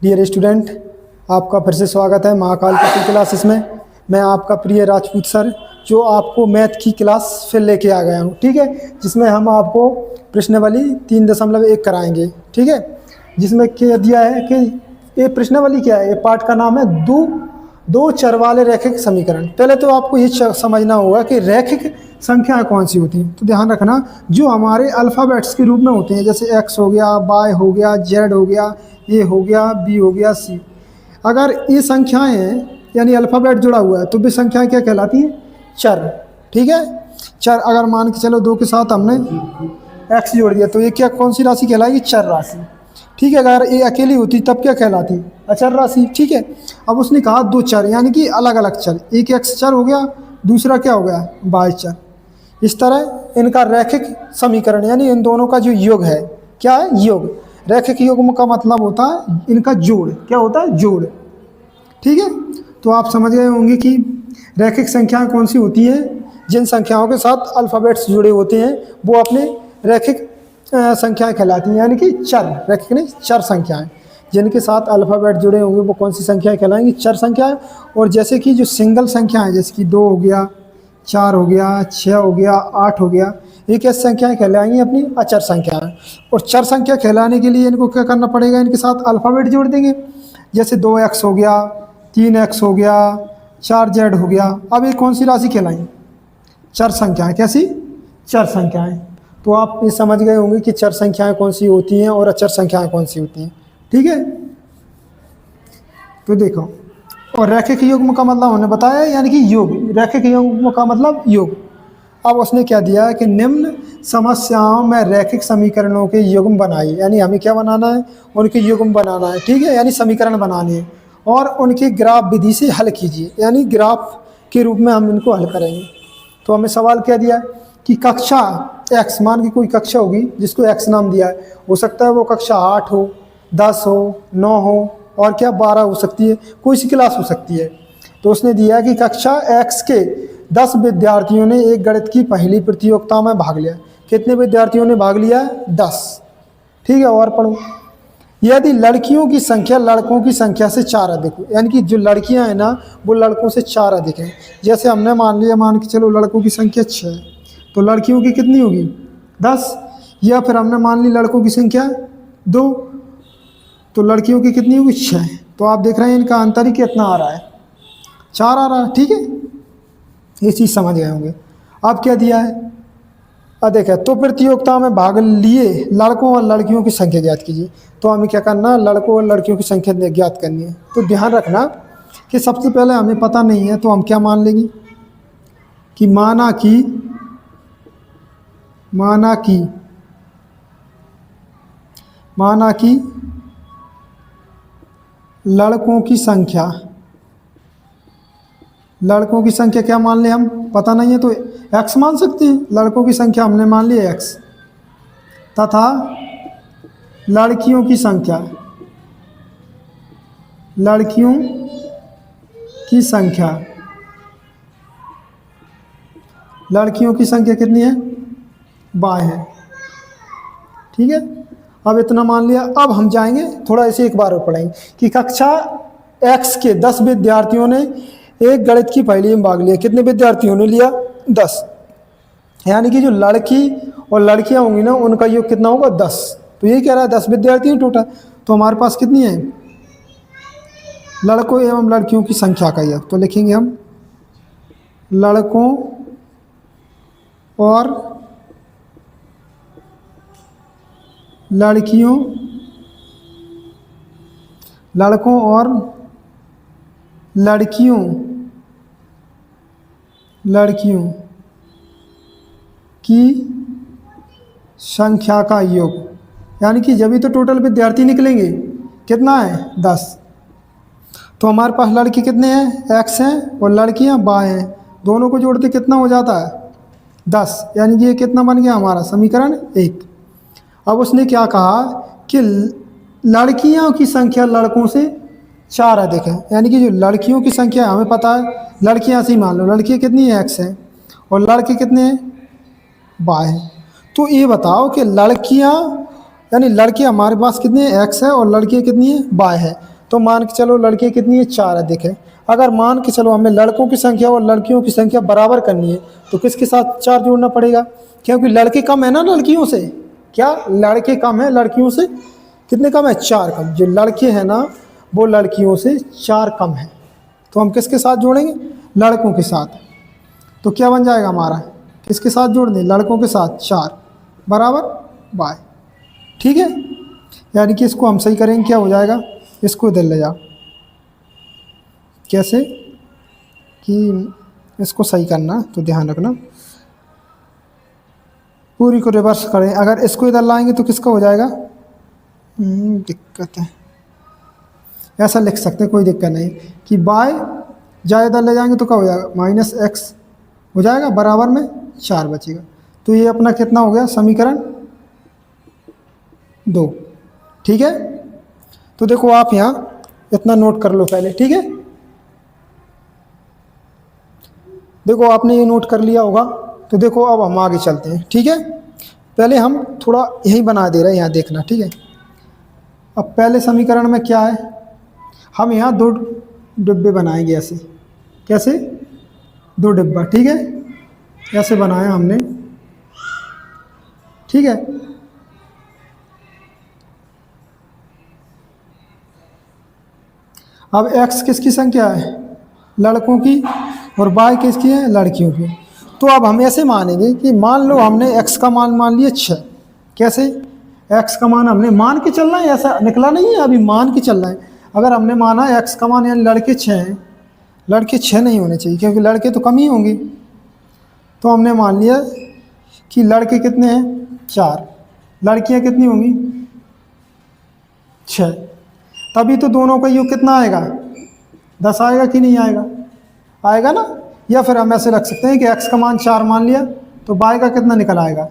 Dear student, आपका फिर से स्वागत है महाकाल की क्लासेस में। मैं आपका प्रिय राजपूत सर, जो आपको मैथ की क्लास फिर लेके आ गया हूँ। ठीक है, जिसमें हम आपको प्रश्नावली 3.1 कराएंगे। ठीक है, जिसमें क्या दिया है कि ये प्रश्नावली क्या है, ये पाठ का नाम है दो चर वाले रैखिक समीकरण। पहले तो आपको ये समझना होगा कि रैखिक संख्याएं कौन सी होती हैं। तो ध्यान रखना, जो हमारे अल्फ़ाबेट्स के रूप में होते हैं, जैसे एक्स हो गया, वाई हो गया, जेड हो गया, ए हो गया, बी हो गया, सी। अगर ये संख्याएं हैं यानी अल्फ़ाबेट जुड़ा हुआ है तो भी संख्याएं क्या कहलाती हैं? चर। ठीक है, चर। अगर मान के चलो 2 के साथ हमने एक्स जोड़ दिया तो ये क्या कौन सी राशि कहलाएगी? चर राशि। ठीक है, अगर ये अकेली होती तब क्या कहलाती? अचर राशि। ठीक है, अब उसने कहा 2 चर यानी कि अलग अलग चर। एक एक्स चर हो गया, दूसरा क्या हो गया? वाई चर। इस तरह इनका रैखिक समीकरण यानी इन दोनों का जो योग है, क्या है? योग। रैखिक योग का मतलब होता है इनका जोड़। क्या होता है? जोड़। ठीक है, तो आप समझ गए होंगे कि रैखिक संख्याएं कौन सी होती हैं। जिन संख्याओं के साथ अल्फ़ाबेट्स जुड़े होते हैं वो अपने रैखिक संख्याएं कहलाती हैं, यानी कि चर। रैखिक नहीं, चर संख्याएं। जिनके साथ अल्फ़ाबेट जुड़े होंगे वो कौन सी संख्याएं कहलाएंगी? चर संख्याएं। और जैसे कि जो सिंगल संख्याएं, जैसे कि 2 हो गया, 4 हो गया, 6 हो गया, 8 हो गया, ये कैसी संख्याएं कहलाएंगी? अपनी अचर संख्याएं। और चर संख्या कहलाने के लिए इनको क्या करना पड़ेगा? इनके साथ अल्फ़ाबेट जोड़ देंगे। जैसे 2x हो गया, 3x हो गया, 4z हो गया। अब ये कौन सी राशि कहलाएंगी? चर संख्याएं। कैसी? चर संख्याएं। तो आप ये समझ गए होंगे कि चर संख्याएं कौन सी होती हैं और अचर संख्याएं कौन सी होती हैं। ठीक है, तो देखो, और रैखिक युग्म का मतलब हमने बताया, यानी कि योग। रैखिक युग्म का मतलब योग। अब उसने क्या दिया है कि निम्न समस्याओं में रैखिक समीकरणों के युग्म बनाइए, यानी हमें क्या बनाना है? उनके युग्म बनाना है। ठीक है, यानी समीकरण बनाने हैं और उनके ग्राफ विधि से हल कीजिए, यानी ग्राफ के रूप में हम इनको हल करेंगे। तो हमें सवाल क्या दिया कि कक्षा एक्स, मान की कोई कक्षा होगी जिसको एक्स नाम दिया है। हो सकता है वो कक्षा 8 हो, 10 हो, 9 हो और क्या 12 हो सकती है, कोई सी क्लास हो सकती है। तो उसने दिया है कि कक्षा एक्स के 10 विद्यार्थियों ने एक गणित की पहली प्रतियोगिता में भाग लिया। कितने विद्यार्थियों ने भाग लिया? 10। ठीक है, और पढ़ो। यदि लड़कियों की संख्या लड़कों की संख्या से 4 अधिक हो, यानी कि जो लड़कियां हैं ना वो लड़कों से 4 अधिक हैं। जैसे हमने मान लिया, मान के चलो लड़कों की संख्या 6, तो लड़कियों की कितनी होगी? 10। या फिर हमने मान ली लड़कों की संख्या 2, तो लड़कियों की कितनी होगी? 6। तो आप देख रहे हैं इनका अंतर ही कितना आ रहा है? 4 आ रहा है। ठीक है, ये चीज़ समझ गए होंगे। अब क्या दिया है? देखा, तो प्रतियोगिता में भाग लिए लड़कों और लड़कियों की संख्या ज्ञात कीजिए। तो हमें क्या करना? लड़कों और लड़कियों की संख्या ज्ञात करनी है। तो ध्यान रखना कि सबसे पहले हमें पता नहीं है तो हम क्या मान लेंगे कि माना कि लड़कों की संख्या क्या मान ले? हम पता नहीं है तो x मान सकते हैं। लड़कों की संख्या हमने मान ली x, तथा लड़कियों की संख्या कितनी है? 12 है। ठीक है, अब इतना मान लिया। अब हम जाएंगे थोड़ा ऐसे एक बार और पढ़ेंगे कि कक्षा x के 10 विद्यार्थियों ने एक गणित की पहेली में भाग लिया। कितने विद्यार्थियों ने लिया? 10। यानी कि जो लड़की और लड़कियां होंगी ना उनका योग कितना होगा? 10। तो ये कह रहा है 10 विद्यार्थी हैं टोटल। तो हमारे पास कितनी है? लड़कों एवं लड़कियों की संख्या का योग। तो लिखेंगे हम लड़कों और लड़कियों की संख्या का योग, यानी कि जब भी तो टोटल विद्यार्थी निकलेंगे। कितना है? 10। तो हमारे पास लड़की कितने हैं? x हैं और लड़कियां y हैं। दोनों को जोड़ते कितना हो जाता है? 10। यानी कि ये कितना बन गया हमारा? समीकरण 1। अब उसने क्या कहा कि लड़कियों की संख्या लड़कों से 4 अधिक है, यानी कि जो लड़कियों की संख्या हमें पता है, लड़कियां से ही मान लो। लड़कियां कितनी है? x हैं और लड़के कितने हैं? y हैं। तो ये बताओ कि लड़कियां यानी लड़की हमारे पास कितनी है, x है, और लड़की कितनी है, y है। तो मान के चलो लड़की कितनी है, 4 है। देखें अगर मान के चलो हमें लड़कों की संख्या और लड़कियों की संख्या बराबर करनी है तो किसके साथ 4 जोड़ना पड़ेगा, क्योंकि लड़के कम है ना लड़कियों से। क्या लड़के कम है लड़कियों से, कितने कम है, 4 कम। जो लड़के हैं ना वो लड़कियों से 4 कम है, तो हम किसके साथ जोड़ेंगे, लड़कों के साथ। तो क्या बन जाएगा हमारा, किसके साथ जोड़ दें, लड़कों के साथ 4 बराबर y। ठीक है, यानी कि इसको हम सही करेंगे, क्या हो जाएगा, इसको इधर ले जाओ। कैसे कि इसको सही करना, तो ध्यान रखना पूरी को रिवर्स करें। अगर इसको इधर लाएंगे तो किसका हो जाएगा, दिक्कत है, ऐसा लिख सकते हैं, कोई दिक्कत नहीं, कि बाय जाए इधर ले जाएंगे तो क्या हो जाएगा, -x हो जाएगा, बराबर में 4 बचेगा। तो ये अपना कितना हो गया, समीकरण 2। ठीक है, तो देखो आप यहाँ इतना नोट कर लो पहले। ठीक है, देखो आपने ये नोट कर लिया होगा। तो देखो अब हम आगे चलते हैं। ठीक है, पहले हम थोड़ा यही बना दे रहे हैं, यहाँ देखना। ठीक है, अब पहले समीकरण में क्या है, हम यहाँ 2 डिब्बे बनाएंगे ऐसे। कैसे, 2 डिब्बा। ठीक है, ऐसे बनाया हमने। ठीक है, अब x किसकी संख्या है, लड़कों की, और y किसकी है, लड़कियों की। तो अब हम ऐसे मानेंगे कि मान लो हमने x का मान मान लिया 6। कैसे, x का मान हमने मान के चलना है, ऐसा निकला नहीं है, अभी मान के चलना है। अगर हमने माना x का मान, यानी लड़के 6 हैं, लड़के 6 नहीं होने चाहिए क्योंकि लड़के तो कम ही होंगे। तो हमने मान लिया कि लड़के कितने हैं, 4, लड़कियां कितनी होंगी, 6। तभी तो दोनों का योग कितना आएगा, 10 आएगा कि नहीं आएगा, आएगा ना। या फिर हम ऐसे रख सकते हैं कि x का मान 4 मान लिया तो y का कितना निकल आएगा,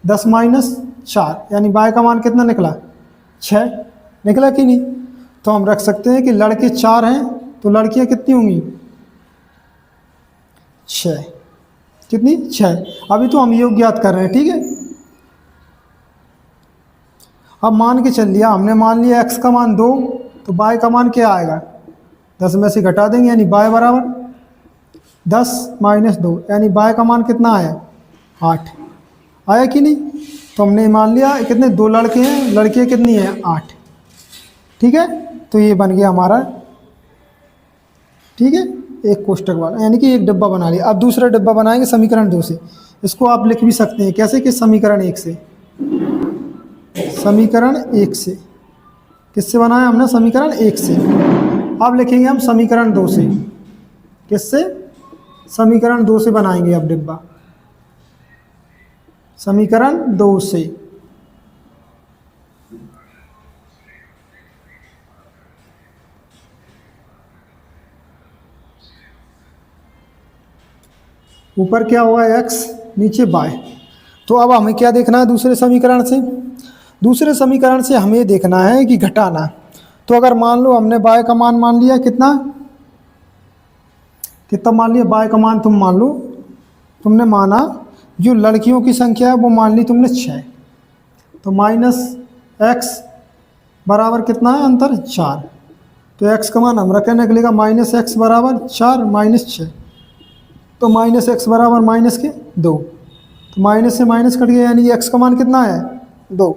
10 - 4, यानी y का मान कितना निकला, 6 निकला कि नहीं। तो हम रख सकते हैं कि लड़के 4 हैं तो लड़कियां कितनी होंगी, 6। कितनी, 6। अभी तो हम योग ज्ञात कर रहे हैं। ठीक है, अब मान के चल लिया हमने, मान लिया x का मान 2 तो y का मान क्या आएगा, 10 में से घटा देंगे, यानी y बराबर 10 - 2, यानी y का मान कितना आया, 8 आया कि नहीं। तो हमने मान लिया कितने, 2 लड़के हैं, लड़कियाँ कितनी हैं, 8। ठीक है, तो ये बन गया हमारा। ठीक है, एक कोष्टक वाला, यानी कि एक डिब्बा बना लिया। अब दूसरा डिब्बा बनाएंगे समीकरण 2 से। इसको आप लिख भी सकते हैं कैसे, कि समीकरण 1 से, समीकरण 1 से। किससे बनाया हमने, समीकरण 1 से। अब लिखेंगे हम समीकरण 2 से। किससे, समीकरण 2 से बनाएंगे अब डिब्बा, समीकरण 2 से। ऊपर क्या हुआ, x, नीचे y। तो अब हमें क्या देखना है दूसरे समीकरण से, दूसरे समीकरण से हमें देखना है कि घटाना। तो अगर मान लो हमने y का मान मान लिया कितना, कितना मान लिया, y का मान तुम मान लो, तुमने माना जो लड़कियों की संख्या है वो मान ली तुमने 6, तो -x बराबर कितना है, अंतर 4। तो x का मान हम रखें, निकलेगा -x बराबर 4 - 6, तो -x बराबर -2। तो माइनस से माइनस कट गया, यानी x का मान कितना है, 2।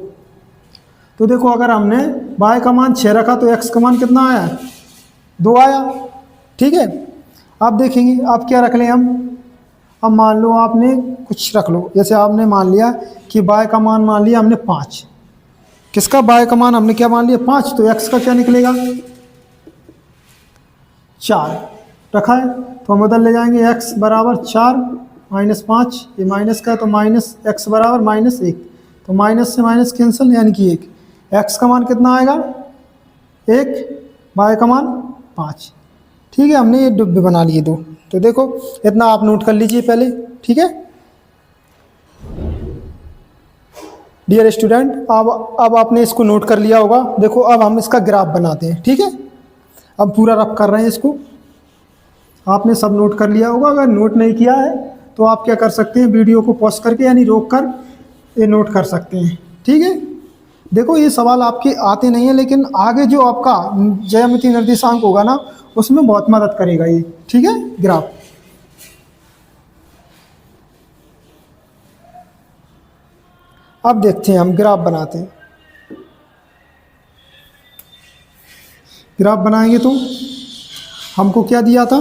तो देखो अगर हमने y का मान 6 रखा तो x का मान कितना आया, 2 आया। ठीक है, आप देखेंगे आप क्या रख लें हम। अब मान लो आपने कुछ रख लो, जैसे आपने मान लिया कि y का मान मान लिया हमने 5। किसका, y का मान हमने क्या मान लिया, 5। तो x का क्या निकलेगा, 4 रखा है, तो हम उधर ले जाएंगे, x बराबर 4 - 5, ये माइनस का है तो -x बराबर -1, तो माइनस से माइनस कैंसिल, यानी कि 1। x का मान कितना आएगा, 1, y का मान 5। ठीक है, हमने ये डिब्बे बना लिए 2। तो देखो इतना आप नोट कर लीजिए पहले। ठीक है डियर स्टूडेंट, अब आपने इसको नोट कर लिया होगा। देखो अब हम इसका ग्राफ बनाते हैं। ठीक है, अब पूरा रफ कर रहे हैं इसको, आपने सब नोट कर लिया होगा। अगर नोट नहीं किया है तो आप क्या कर सकते हैं, वीडियो को पॉज करके यानी रोक कर ये नोट कर सकते हैं। ठीक है, देखो ये सवाल आपके आते नहीं है, लेकिन आगे जो आपका ज्यामितीय निर्देशांक होगा ना, उसमें बहुत मदद करेगा ये। ठीक है, ग्राफ। अब देखते हैं, हम ग्राफ बनाते हैं। ग्राफ बनाएंगे तो हमको क्या दिया था,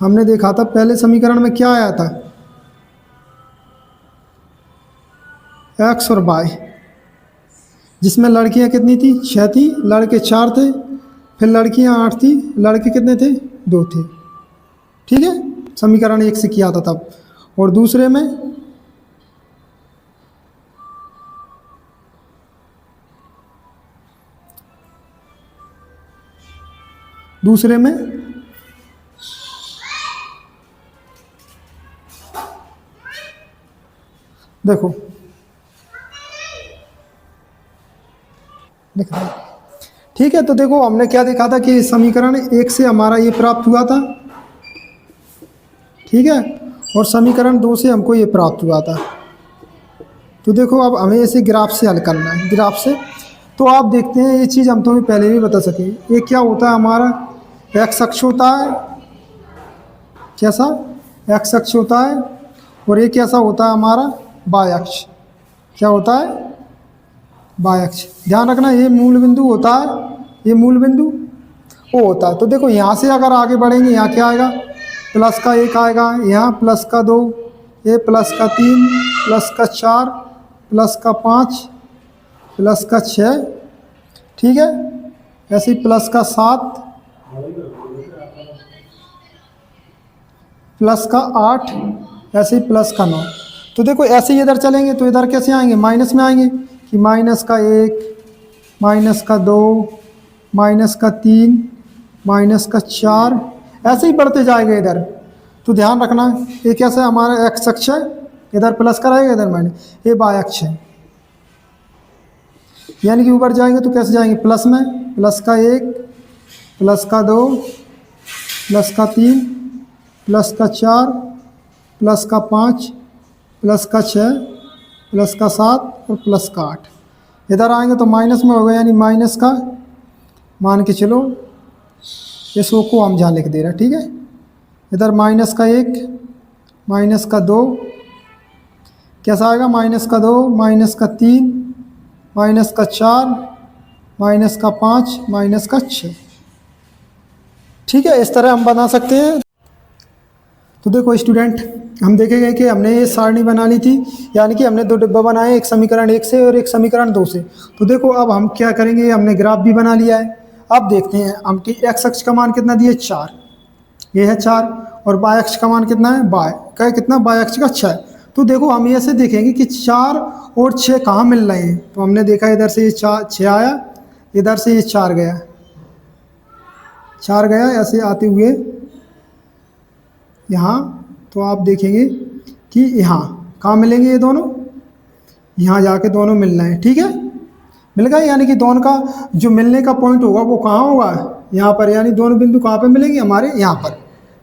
हमने देखा था पहले समीकरण में क्या आया था, एक्स और वाई, जिसमें लड़कियां कितनी थी, 6 थी, लड़के 4 थे, फिर लड़कियां 8 थी, लड़के कितने थे, 2 थे। ठीक है, समीकरण 1 से किया था तब। और दूसरे में देखो लिख रहा हूं। ठीक है, तो देखो हमने क्या देखा था कि समीकरण 1 से हमारा ये प्राप्त हुआ था। ठीक है, और समीकरण 2 से हमको ये प्राप्त हुआ था। तो देखो अब हमें इसे ग्राफ से हल करना है, ग्राफ से। तो आप देखते हैं, ये चीज़ हम तुम्हें पहले भी बता सके, ये क्या होता है हमारा, एक्स अक्ष होता है, कैसा, एक्स अक्ष होता है, और ये कैसा होता है हमारा, वाई अक्ष। क्या होता है, वाई अक्ष। ध्यान रखना, ये मूल बिंदु होता है, ये मूल बिंदु वो होता है। तो देखो यहाँ से अगर आगे बढ़ेंगे, यहाँ क्या आएगा, प्लस का 1 आएगा, यहाँ प्लस का 2, ये प्लस का 3, प्लस का 4, प्लस का 5, प्लस का 6। ठीक है, ऐसे ही प्लस का 7, प्लस का 8, ऐसे ही प्लस का 9। तो देखो ऐसे ही इधर चलेंगे तो इधर कैसे आएंगे, माइनस में आएंगे, कि माइनस का 1, माइनस का 2, माइनस का 3, माइनस का 4, ऐसे ही बढ़ते जाएगा इधर। तो ध्यान रखना, ये कैसा है हमारा, एक्स अक्ष है, इधर प्लस का रहेगा, इधर माइनस, ये वाई अक्ष है। यानी कि ऊपर जाएंगे तो कैसे जाएंगे, प्लस में, प्लस का 1, प्लस का 2, प्लस का 3, प्लस का 4, प्लस का 5, प्लस का 6, प्लस का 7 और प्लस का 8। इधर आएंगे तो माइनस में होगा, यानी माइनस का, मान के चलो ये 100 को हम जहाँ लिख दे रहे हैं। ठीक है, इधर माइनस का 1, माइनस का 2, कैसा आएगा, माइनस का 2, माइनस का 3, माइनस का 4, माइनस का 5, माइनस का 6। ठीक है, इस तरह हम बना सकते हैं। तो देखो स्टूडेंट, हम देखेंगे कि हमने ये सारणी बना ली थी, यानी कि हमने 2 डिब्बा बनाए, एक समीकरण 1 से और एक समीकरण 2 से। तो देखो अब हम क्या करेंगे, हमने ग्राफ भी बना लिया है। अब देखते हैं हम कि एक्स अक्ष का मान कितना दिया, 4, ये है 4, और वाई अक्ष का मान कितना है, वाई का कितना, वाई अक्ष का 6। तो देखो हम ऐसे देखेंगे कि 4 और 6 कहाँ मिल रहे हैं। तो हमने देखा इधर से ये 6 आया, इधर से ये 4 गया, 4 गया, ऐसे आते हुए यहाँ। तो आप देखेंगे कि यहाँ कहाँ मिलेंगे ये दोनों, यहाँ जाके दोनों मिल रहे हैं। ठीक है, मिल गए, यानी कि दोनों का जो मिलने का पॉइंट होगा वो कहाँ होगा, यहाँ पर, यानी दोनों बिंदु कहाँ पे मिलेंगे, हमारे यहाँ पर।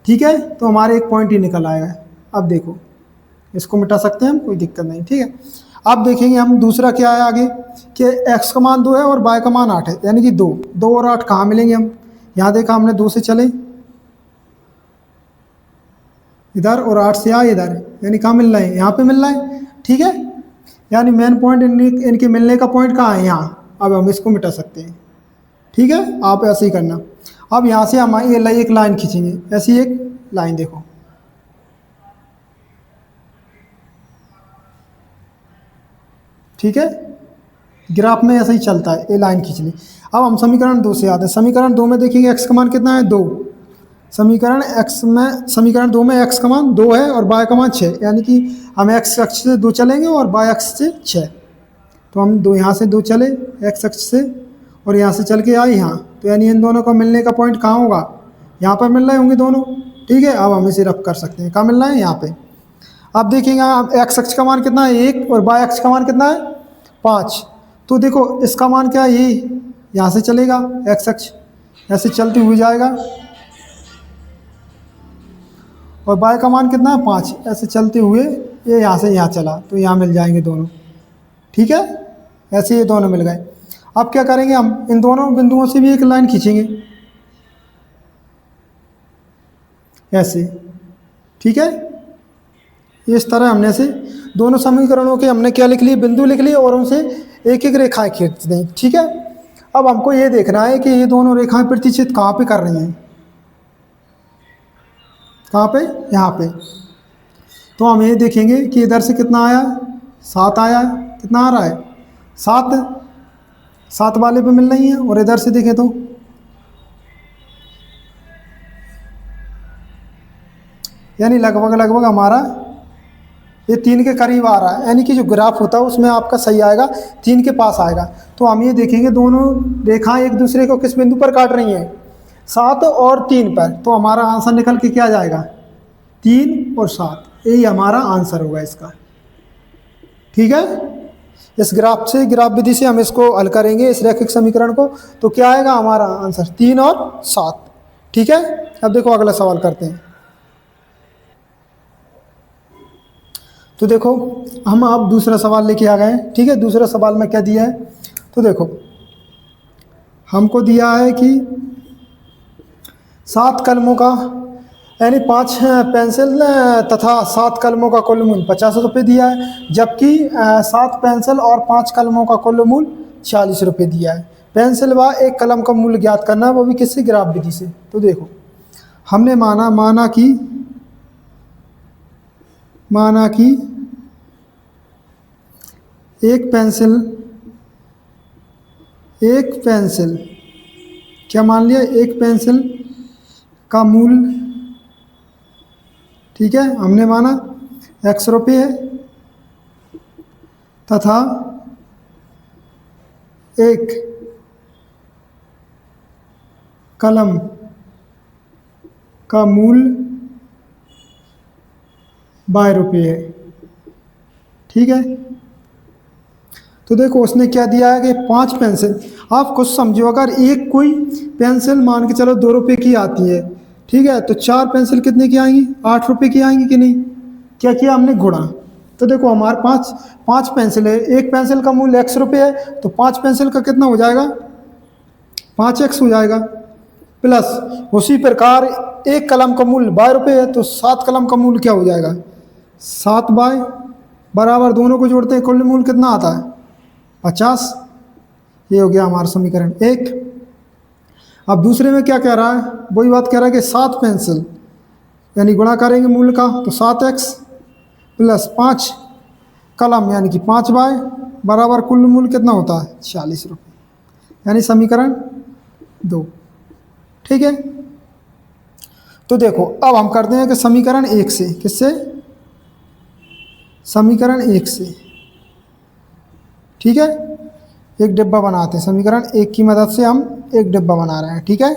ठीक है, तो हमारे एक पॉइंट ही निकल आएगा। अब देखो इसको मिटा सकते हैं हम, कोई दिक्कत नहीं। ठीक है, अब देखेंगे हम दूसरा क्या है आगे, कि एक्स का मान 2 है और वाई का मान 8 है, यानी कि 2 और 8 कहाँ मिलेंगे हम। यहाँ देखा हमने 2 से चले इधर, और 8 से आए इधर, यानी कहाँ मिल रहा है, यहाँ पे मिल रहा है। ठीक है, यानी मेन पॉइंट इनके मिलने का पॉइंट कहाँ है, यहाँ। अब हम इसको मिटा सकते हैं। ठीक है, आप ऐसे ही करना। अब यहाँ से हम ये एक लाइन खींचेंगे, ऐसी एक लाइन देखो, ठीक है, ग्राफ में ऐसे ही चलता है, ये लाइन खींच ली। अब हम समीकरण 2 से आते हैं। समीकरण 2 में देखेंगे एक्स का मान कितना है, 2। समीकरण 2 में एक्स का मान 2 है और वाई का मान 6, यानी कि हम एक्स अक्ष से 2 चलेंगे और वाई अक्ष से 6। तो हम यहाँ से 2 चले एक्स अक्ष से, और यहाँ से चल के आए यहाँ, तो यानी इन दोनों का मिलने का पॉइंट कहाँ होगा, यहाँ पर मिल रहे होंगे दोनों। ठीक है, अब हम इसे रफ कर सकते हैं, कहाँ मिल रहा है, यहाँ पे। अब देखेंगे आप एक्स अक्ष का मान कितना है, 1, और वाई अक्ष का मान कितना है, 5। तो देखो इसका मान क्या है, ये यहाँ से चलेगा, एक्स अक्ष ऐसे चलते हुए जाएगा, और बाय का मान कितना है 5। ऐसे चलते हुए ये यहाँ से यहाँ चला तो यहाँ मिल जाएंगे दोनों, ठीक है। ऐसे ये दोनों मिल गए। अब क्या करेंगे, हम इन दोनों बिंदुओं से भी एक लाइन खींचेंगे ऐसे, ठीक है। इस तरह हमने से दोनों समीकरणों के हमने क्या लिख लिए, बिंदु लिख लिए और उनसे एक एक रेखाएं खींच दें, ठीक है। अब हमको ये देखना है कि ये दोनों रेखाएं प्रतिच्छेद कहाँ पे कर रही हैं, कहाँ पे, यहाँ पे। तो हम ये देखेंगे कि इधर से कितना आया, 7 आया है। कितना आ रहा है, 7, 7 वाले पे मिल रही है। और इधर से देखें तो यानी लगभग लगभग हमारा ये 3 के करीब आ रहा है, यानी कि जो ग्राफ होता है उसमें आपका सही आएगा, 3 के पास आएगा। तो हम ये देखेंगे दोनों रेखाएं एक दूसरे को किस बिंदु पर काट रही हैं, 7 और 3 पर। तो हमारा आंसर निकल के क्या जाएगा, 3 और 7, यही हमारा आंसर होगा इसका, ठीक है। इस ग्राफ से, ग्राफ विधि से हम इसको हल करेंगे इस रैखिक समीकरण को, तो क्या आएगा हमारा आंसर 3 और 7, ठीक है। अब देखो अगला सवाल करते हैं। तो देखो हम अब दूसरा सवाल लेके आ गए हैं, ठीक है। दूसरा सवाल में क्या दिया है, तो देखो हमको दिया है कि 7 कलमों का यानी 5 पेंसिल तथा 7 कलमों का कुल मूल्य 50 रुपये दिया है, जबकि 7 पेंसिल और 5 कलमों का कुल मूल्य 40 रुपये दिया है। पेंसिल व एक कलम का मूल्य ज्ञात करना है, वो भी किससे, ग्राफ विधि से। तो देखो हमने माना कि एक पेंसिल क्या मान लिया, एक पेंसिल का मूल्य, ठीक है, हमने माना x रुपये है, तथा एक कलम का मूल्य 22 रुपये है, ठीक है। तो देखो उसने क्या दिया है कि 5 पेंसिल, आप कुछ समझो, अगर एक कोई पेंसिल मान के चलो 2 रुपये की आती है, ठीक है, तो 4 पेंसिल कितने की आएंगी, 8 रुपये की आएंगी कि नहीं। क्या किया हमने, गुणा। तो देखो हमारे 5 पेंसिल है, एक पेंसिल का मूल्य x रुपये है, तो 5 पेंसिल का कितना हो जाएगा, 5x हो जाएगा। प्लस उसी प्रकार एक कलम का मूल्य 22 रुपये है, तो 7 कलम का मूल्य क्या हो जाएगा, 7 बाय बराबर, दोनों को जोड़ते हैं कुल मूल्य कितना आता है, 50। ये हो गया हमारा समीकरण 1। अब दूसरे में क्या कह रहा है, वही बात कह रहा है कि 7 पेंसिल यानी गुणा करेंगे मूल्य का, तो 7x प्लस 5 कलम यानी कि 5 बाय बराबर कुल मूल्य कितना होता है, 40 रुपये, यानी समीकरण 2, ठीक है। तो देखो अब हम करते हैं कि समीकरण 1 से, किससे, समीकरण 1 से, ठीक है। एक डिब्बा बनाते हैं, समीकरण 1 की मदद से हम एक डिब्बा बना रहे हैं, ठीक है।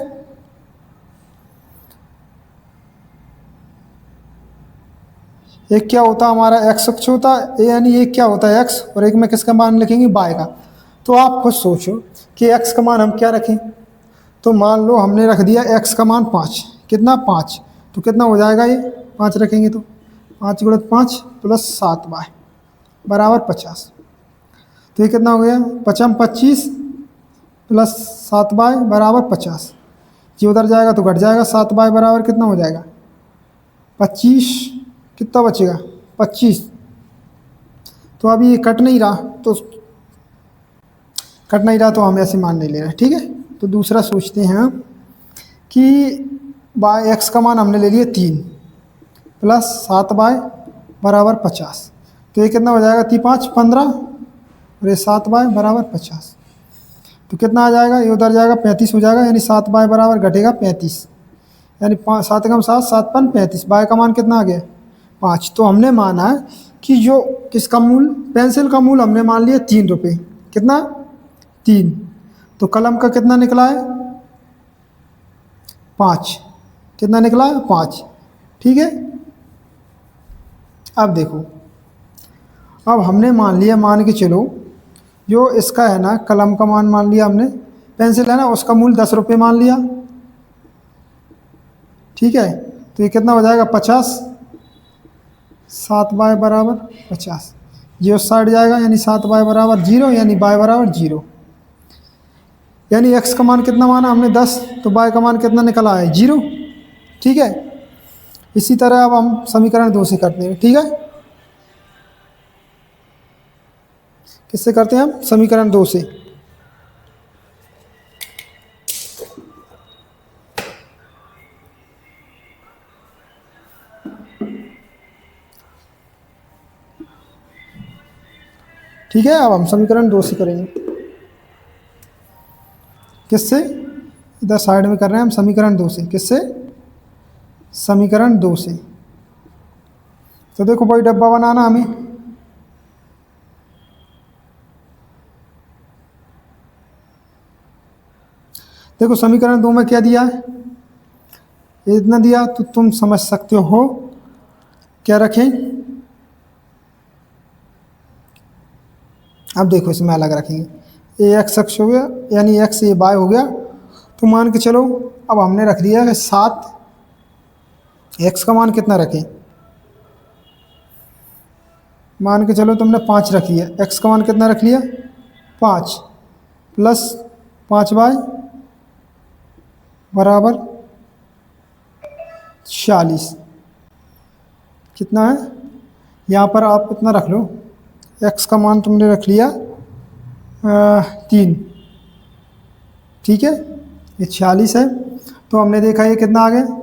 एक क्या होता है हमारा x अक्ष होता है, यानी एक क्या होता है x, और एक में किसका मान लिखेंगे, y का। तो आप खुद सोचो कि x का मान हम क्या रखें, तो मान लो हमने रख दिया x का मान 5, कितना 5, तो कितना हो जाएगा ये, 5 रखेंगे तो 5 गुणित 5 प्लस 7y बराबर 50। तो ये कितना हो गया, 5 25 प्लस 7y बराबर 50। ये उधर जाएगा तो घट जाएगा, 7y बराबर कितना हो जाएगा, 25, कितना बचेगा 25। तो अभी ये कट नहीं रहा, तो हम ऐसे मान नहीं ले रहे, ठीक है। तो दूसरा सोचते हैं कि बाय x का मान हमने ले लिया 3 प्लस 7y बराबर 50। तो ये कितना हो जाएगा, 3 5 15 और ये 7y बराबर 50। तो कितना आ जाएगा, ये उधर जाएगा 35 हो जाएगा, यानी 7y बराबर घटेगा 35, यानी 7 कम 7 7 5 35, y का मान कितना आ गया 5। तो हमने माना कि जो किसका मूल्य, पेंसिल का मूल्य हमने मान लिया 3 रुपये, कितना 3, तो कलम का कितना निकला है 5, कितना निकला 5, ठीक है। अब देखो, अब हमने मान लिया, मान के चलो जो इसका है ना, कलम का मान मान लिया हमने, पेंसिल है ना उसका मूल्य 10 रुपये मान लिया, ठीक है। तो ये कितना हो जाएगा 50, 7y बराबर 50। ये उस साइड जाएगा यानी 7y बराबर 0, यानी y बराबर 0। यानी x का मान कितना माना हमने 10, तो y का मान कितना निकला है 0। ठीक है, इसी तरह अब हम समीकरण 2 से करते हैं। ठीक है, किससे करते हैं हम? समीकरण 2 से। ठीक है, अब हम समीकरण 2 से करेंगे। किससे? इधर साइड में कर रहे हैं हम समीकरण 2 से। किससे? समीकरण 2 से। तो देखो भाई डब्बा बनाना हमें। देखो समीकरण 2 में क्या दिया है, इतना दिया तो तुम समझ सकते हो। क्या रखें? अब देखो इसमें अलग रखेंगे। ए एक्स अक्ष हो गया, यानी एक्स ये बाय हो गया। तो मान के चलो अब हमने रख दिया है 7। एक्स का मान कितना रखें? मान के चलो तुमने 5 रख लिया। एक्स का मान कितना रख लिया? 5 प्लस 5y बराबर 46। कितना है? यहाँ पर आप इतना रख लो। एक्स का मान तुमने रख लिया 3। ठीक है, ये 46 है। तो हमने देखा ये कितना आ गया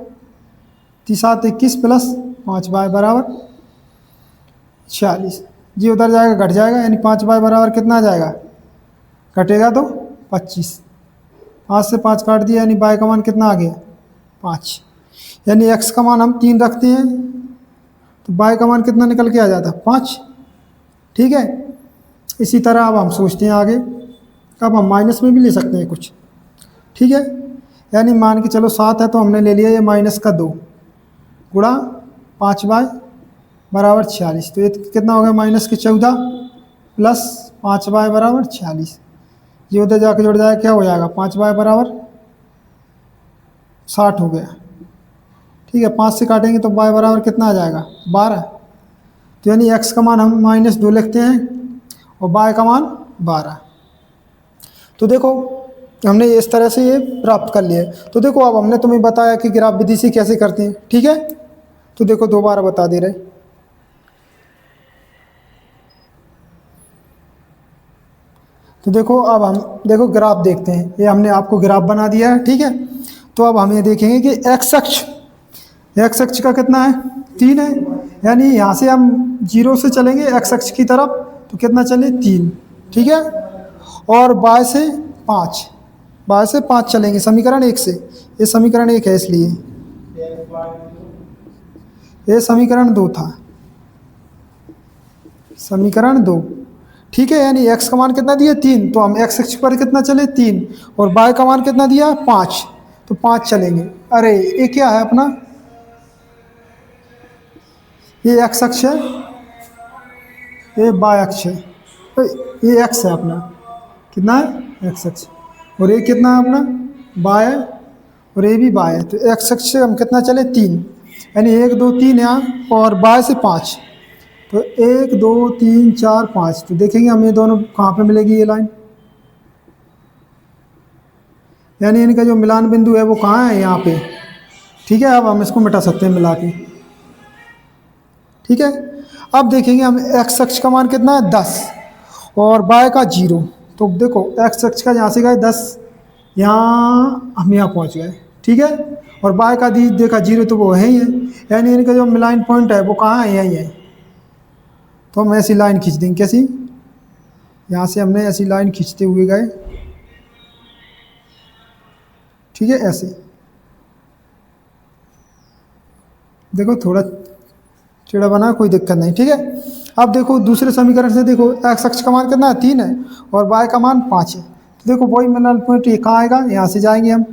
7 21 प्लस 5y बराबर 46। जी उधर जाएगा घट जाएगा, यानी 5y बराबर कितना आ जाएगा? घटेगा तो 25। 5 से 5 काट दिया, यानी y का मान कितना आ गया? 5। यानी x का मान हम 3 रखते हैं तो y का मान कितना निकल के आ जाता है? 5। ठीक है, इसी तरह अब हम सोचते हैं आगे। अब हम माइनस में भी ले सकते हैं कुछ। ठीक है, यानी मान के चलो 7 है तो हमने ले लिया ये -2 गुणा 5y बराबर 46। तो ये कितना हो गया? -14 प्लस 5y बराबर 46। ये उधर जाके जुड़ जाएगा, क्या हो जाएगा? 5y बराबर 60 हो गया। ठीक है, 5 से काटेंगे तो y बराबर कितना आ जाएगा? 12। तो यानी x का मान हम -2 लिखते हैं और y का मान 12। तो देखो हमने इस तरह से ये प्राप्त कर लिया है। तो देखो अब हमने तुम्हें बताया कि ग्राफ विधि से कैसे करते हैं। ठीक है, तो देखो दोबारा बता दे रहे। तो देखो अब हम देखो ग्राफ देखते हैं। ये हमने आपको ग्राफ बना दिया है। ठीक है, तो अब हम ये देखेंगे कि x अक्ष का कितना है? 3 है। यानी यहाँ से हम 0 से चलेंगे x अक्ष की तरफ तो कितना चले? 3। ठीक है, और y से 5 चलेंगे समीकरण 1 से। ये समीकरण 1 है, इसलिए ये समीकरण 2 था। समीकरण 2। ठीक है, यानी x का मान कितना दिया? 3। तो हम x अक्ष पर कितना चले? 3। और y का मान कितना दिया? 5। तो 5 चलेंगे। अरे ये क्या है अपना? ये x अक्ष है, ये y अक्ष है। तो ये x है अपना, कितना है? x अक्ष। और ये कितना है अपना? y है, और ये भी y है। तो x अक्ष से हम कितना चले? 3। यानी 1 2 3 यहाँ, और y से 5। तो 1 2 3 4 5। तो देखेंगे हम ये दोनों कहाँ पे मिलेगी ये लाइन। यानी इनका जो मिलान बिंदु है वो कहाँ है? यहाँ पे। ठीक है, अब हम इसको मिटा सकते हैं मिला के। ठीक है, अब देखेंगे हम x अक्ष का मान कितना है? 10 और y का 0। तो देखो x अक्ष का यहाँ से गए 10, यहाँ हम यहाँ पहुँच गए। ठीक है, और y का देखा 0, तो वो है ही है। यानी इनका जो मिलान पॉइंट है वो कहाँ है? यही है। तो हम ऐसी लाइन खींच देंगे। कैसी? यहाँ से हमने ऐसी लाइन खींचते हुए गए। ठीक है, ऐसे देखो थोड़ा टेढ़ा बना, कोई दिक्कत नहीं। ठीक है, अब देखो दूसरे समीकरण से देखो x अक्ष का मान कितना है? 3 है, और y का मान 5 है। तो देखो वही मिलान पॉइंट ये कहाँ आएगा? यहाँ से जाएंगे हम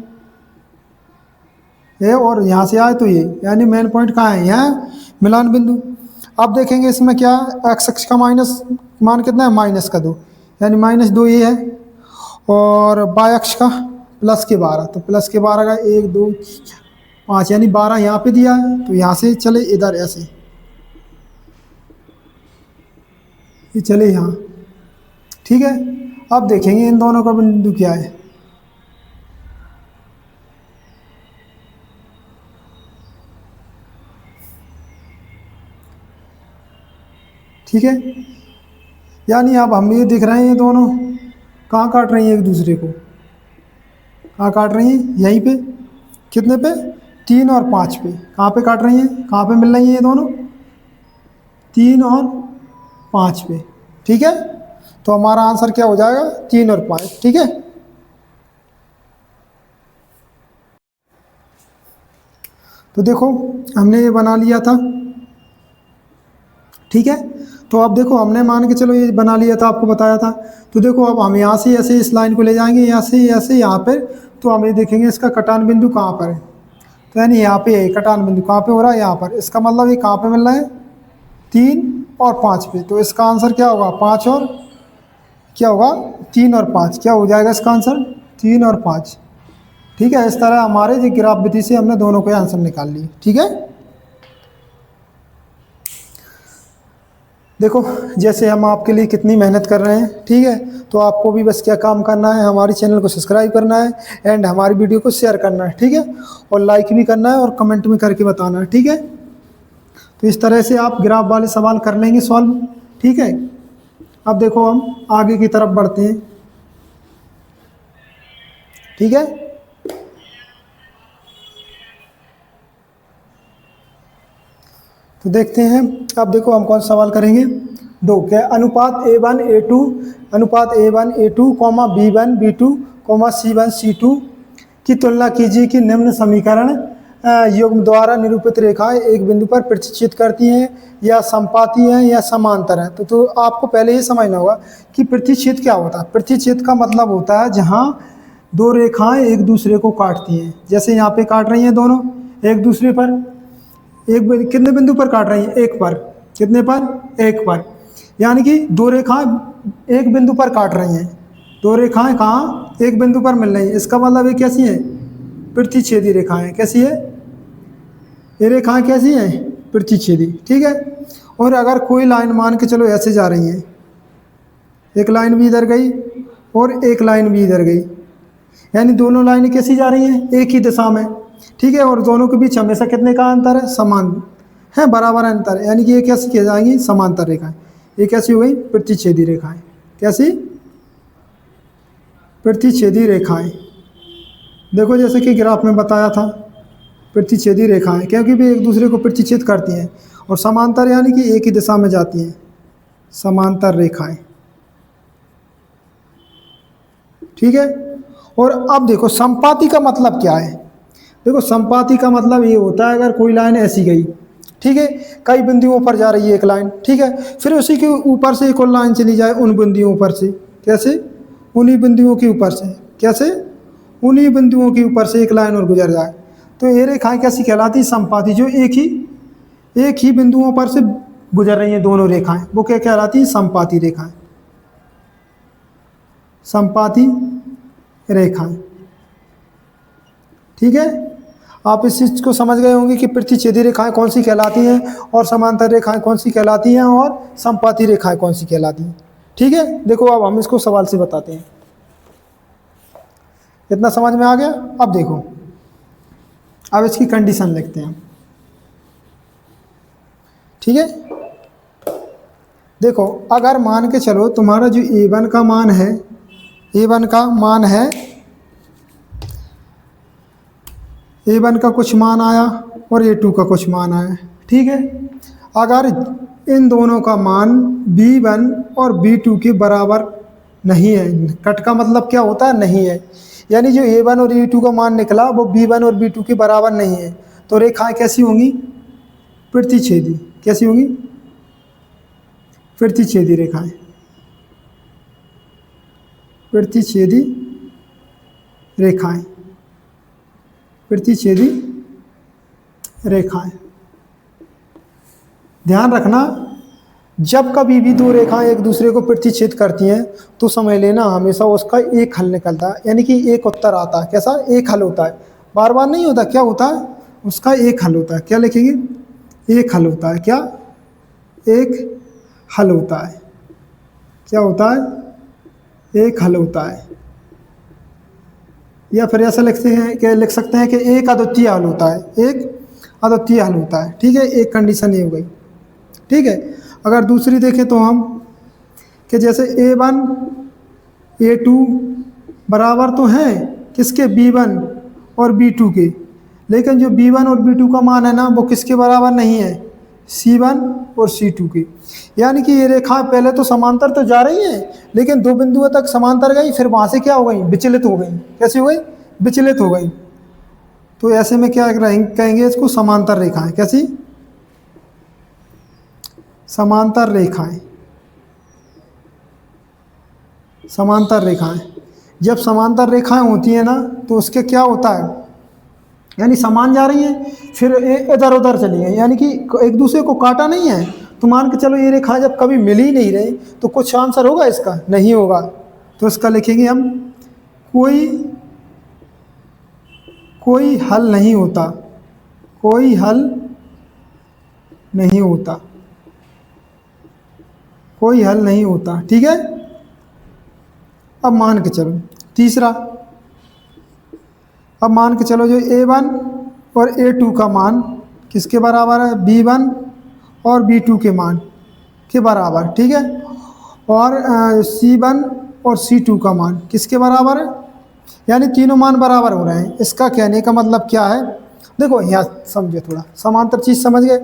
ये, और यहाँ से आए तो ये, यानी मेन पॉइंट कहाँ है? यहाँ मिलान बिंदु। अब देखेंगे इसमें क्या है? x अक्ष का मान कितना है? -2, यानी -2 ये है, और y अक्ष का +12। तो +12 का 1 2 5, यानी 12 यहाँ पे दिया है, तो यहाँ से चले इधर ऐसे, ये चले यहाँ। ठीक है, अब देखेंगे इन दोनों का बिंदु क्या है। ठीक है, यानी अब हम ये दिख रहे हैं, ये दोनों कहाँ काट रही हैं एक दूसरे को, कहाँ काट रही हैं, यहीं पे, कितने पे, 3 और 5 पे। कहाँ पे काट रही हैं, कहाँ पे मिल रही हैं ये दोनों, 3 और 5 पे। ठीक है, तो हमारा आंसर क्या हो जाएगा, 3 और 5। ठीक है, तो देखो हमने ये बना लिया था। ठीक है, तो अब देखो हमने मान के चलो ये बना लिया था, आपको बताया था। तो देखो अब हम यहाँ से ऐसे इस लाइन को ले जाएंगे, यहाँ से ऐसे यहाँ पर, तो हम ये देखेंगे इसका कटान बिंदु कहाँ पर है। तो यानी यहाँ पे है कटान बिंदु, कहाँ पे हो रहा है, यहाँ पर। इसका मतलब ये कहाँ पे मिल रहा है, 3 और 5 पे। तो इसका आंसर क्या होगा, 5 और क्या होगा, 3 और 5। क्या हो जाएगा इसका आंसर, 3 और 5। ठीक है, इस तरह हमारे जो ग्राफ विधि से हमने दोनों के आंसर निकाल लिए। ठीक है, देखो जैसे हम आपके लिए कितनी मेहनत कर रहे हैं। ठीक है, तो आपको भी बस क्या काम करना है, हमारे चैनल को सब्सक्राइब करना है एंड हमारी वीडियो को शेयर करना है। ठीक है, और लाइक भी करना है और कमेंट में करके बताना है। ठीक है, तो इस तरह से आप ग्राफ वाले सवाल कर लेंगे सॉल्व। ठीक है, अब देखो हम आगे की तरफ बढ़ते हैं। ठीक है, तो देखते हैं, अब देखो हम कौन सा सवाल करेंगे। दो, क्या अनुपात A1 A2 अनुपात A1 A2 comma B1 B2 comma C1 C2 की तुलना कीजिए कि निम्न समीकरण युग्म द्वारा निरूपित रेखाएं एक बिंदु पर प्रतिच्छेद करती हैं या समपाती हैं या समांतर हैं। तो आपको पहले ये समझना होगा कि प्रतिच्छेद क्या होता है। प्रतिच्छेद का मतलब होता है जहाँ दो रेखाएं एक दूसरे को काटती हैं। जैसे यहाँ पे काट रही हैं दोनों एक दूसरे पर, कितने बिंदु पर काट रही हैं, एक पर। कितने पर, एक पर। यानी कि दो रेखाएं एक बिंदु पर काट रही हैं। दो रेखाएं कहाँ, एक बिंदु पर मिल रही हैं। इसका मतलब ये कैसी है, प्रतिच्छेदी रेखाएं। कैसी है ये रेखाएं, कैसी हैं, प्रतिच्छेदी। ठीक है, और अगर कोई लाइन मान के चलो ऐसे जा रही है, एक लाइन भी इधर गई और एक लाइन भी इधर गई, यानी दोनों लाइनें कैसी जा रही हैं, एक ही दिशा में। ठीक है, और दोनों के बीच हमेशा कितने का अंतर है, समान है, बराबर अंतर है। यानी कि ये कैसी की जाएंगी, समांतर रेखाएं। ये कैसी हो गई, प्रतिच्छेदी रेखाएं। कैसी, प्रतिच्छेदी रेखाएं। देखो जैसे कि ग्राफ में बताया था, प्रतिच्छेदी रेखाएं क्योंकि भी एक दूसरे को प्रतिच्छेद करती हैं, और समांतर यानी कि एक ही दिशा में जाती हैं, समांतर रेखाएं। ठीक है, और अब देखो संपाती का मतलब क्या है। देखो संपाती का मतलब ये होता है, अगर कोई लाइन ऐसी गई, ठीक है, कई बिंदुओं पर जा रही है एक लाइन, ठीक है, फिर उसी के ऊपर से एक और लाइन चली जाए उन बिंदुओं पर से। कैसे, उन्हीं बिंदुओं के ऊपर से। कैसे, उन्हीं बिंदुओं के ऊपर से एक लाइन और गुजर जाए, तो ये रेखाएं कैसी कहलाती, संपाती। जो एक ही बिंदुओं पर से गुजर रही हैं दोनों रेखाएं, वो क्या कहलाती, संपाती रेखाएं। संपाती रेखाएं। ठीक है, आप इस चीज को समझ गए होंगे कि प्रतिच्छेदी रेखाएं कौन सी कहलाती हैं और समांतर रेखाएं कौन सी कहलाती हैं और संपाती रेखाएं कौन सी कहलाती हैं। ठीक है, देखो अब हम इसको सवाल से बताते हैं। इतना समझ में आ गया। अब देखो, अब इसकी कंडीशन लिखते हैं। ठीक है, देखो अगर मान के चलो तुम्हारा जो A1 का मान है, A1 का मान है, A1 का कुछ मान आया और A2 का कुछ मान आया। ठीक है, अगर इन दोनों का मान B1 और B2 के बराबर नहीं है, कट का मतलब क्या होता है, नहीं है, यानी जो A1 और A2 का मान निकला वो B1 और B2 के बराबर नहीं है, तो रेखाएं कैसी होंगी, प्रतिच्छेदी। कैसी होंगी, प्रतिच्छेदी रेखाएं। प्रतिच्छेदी रेखाएं, प्रतिच्छेदी रेखाएं। ध्यान रखना, जब कभी भी दो रेखाएं एक दूसरे को प्रतिच्छेद करती हैं तो समझ लेना हमेशा उसका एक हल निकलता है, यानी कि एक उत्तर आता है। कैसा, एक हल होता है, बार बार नहीं होता। क्या होता है, उसका एक हल होता है। क्या लिखेंगे? एक हल होता है। क्या? एक हल होता है। क्या होता है? एक हल होता है। या फिर ऐसा लिखते हैं कि लिख सकते हैं कि एक अद्वितीय हल होता है। एक अद्वितीय हल होता है। ठीक है, एक कंडीशन ये हो गई। ठीक है, अगर दूसरी देखें तो हम कि जैसे A1 A2 बराबर तो हैं किसके? B1 और B2 के, लेकिन जो B1 और B2 का मान है ना वो किसके बराबर नहीं है? C1 और C2 के। यानी कि ये रेखा पहले तो समांतर तो जा रही है, लेकिन दो बिंदुओं तक समांतर गई, फिर वहां से क्या हो गई? विचलित हो गई। कैसी हो गई? विचलित हो गई। तो ऐसे में क्या कहेंगे इसको? समांतर रेखाएं। कैसी? समांतर रेखाएं। समांतर रेखाएं। जब समांतर रेखाएं होती हैं ना तो उसके क्या होता है? यानी समान जा रही हैं, फिर इधर उधर चली गई, यानी कि एक दूसरे को काटा नहीं है। तो मान के चलो ये रेखा जब कभी मिल ही नहीं रही तो कुछ आंसर होगा इसका? नहीं होगा। तो इसका लिखेंगे हम कोई कोई हल नहीं होता। कोई हल नहीं होता। कोई हल नहीं होता। ठीक है, अब मान के चलो तीसरा। अब मान के चलो जो A1 और A2 का मान किसके बराबर है? B1 और B2 के मान के बराबर। ठीक है, और C1 और C2 का मान किसके बराबर है? यानी तीनों मान बराबर हो रहे हैं। इसका कहने का मतलब क्या है? देखो यहाँ समझे, थोड़ा समांतर चीज समझ गए।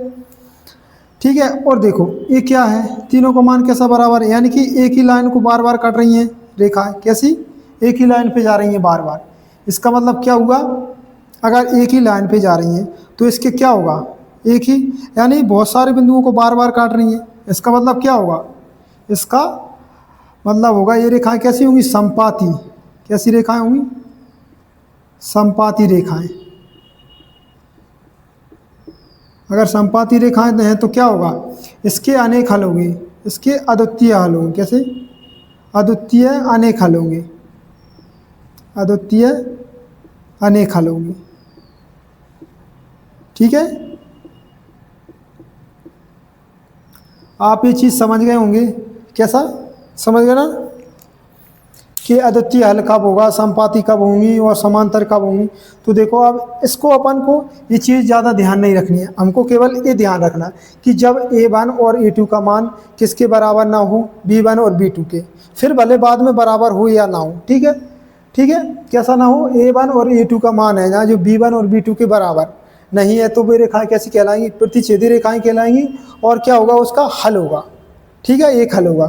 ठीक है, और देखो ये क्या है? तीनों का मान कैसा बराबर है? यानी कि एक ही लाइन को बार बार काट रही हैं रेखाएं। कैसी? एक ही लाइन पे जा रही हैं बार बार। इसका मतलब क्या हुआ? अगर एक ही लाइन पे जा रही हैं तो इसके क्या होगा? एक ही, यानी बहुत सारे बिंदुओं को बार बार काट रही हैं। इसका मतलब क्या होगा? इसका मतलब होगा ये रेखाएं कैसी होंगी? समपाती। कैसी रेखाएं होंगी? समपाती रेखाएं। अगर समपाती रेखाएं हैं तो क्या होगा? इसके अनेक हल होंगे। इसके अद्वितीय हल होंगे। कैसे? अद्वितीय अनेक हल होंगे। अद्वितीय अनेक हल होंगे। ठीक है, आप ये चीज समझ गए होंगे। कैसा? समझ गए ना कि अद्वितीय हल कब होगा, समपाती कब होंगी और समांतर कब होंगी। तो देखो अब इसको अपन को ये चीज़ ज़्यादा ध्यान नहीं रखनी है, हमको केवल ये ध्यान रखना है कि जब A1 और A2 का मान किसके बराबर ना हो? B1 और B2 के, फिर भले बाद में बराबर हो या ना हो। ठीक है, ठीक है, कैसा ना हो? A1 और A2 का मान है ना जो B1 और B2 के बराबर नहीं है, तो वे रेखाएं कैसी कहलाएंगी? प्रतिच्छेदी रेखाएं कहलाएंगी। और क्या होगा? उसका हल होगा। ठीक है, एक हल होगा।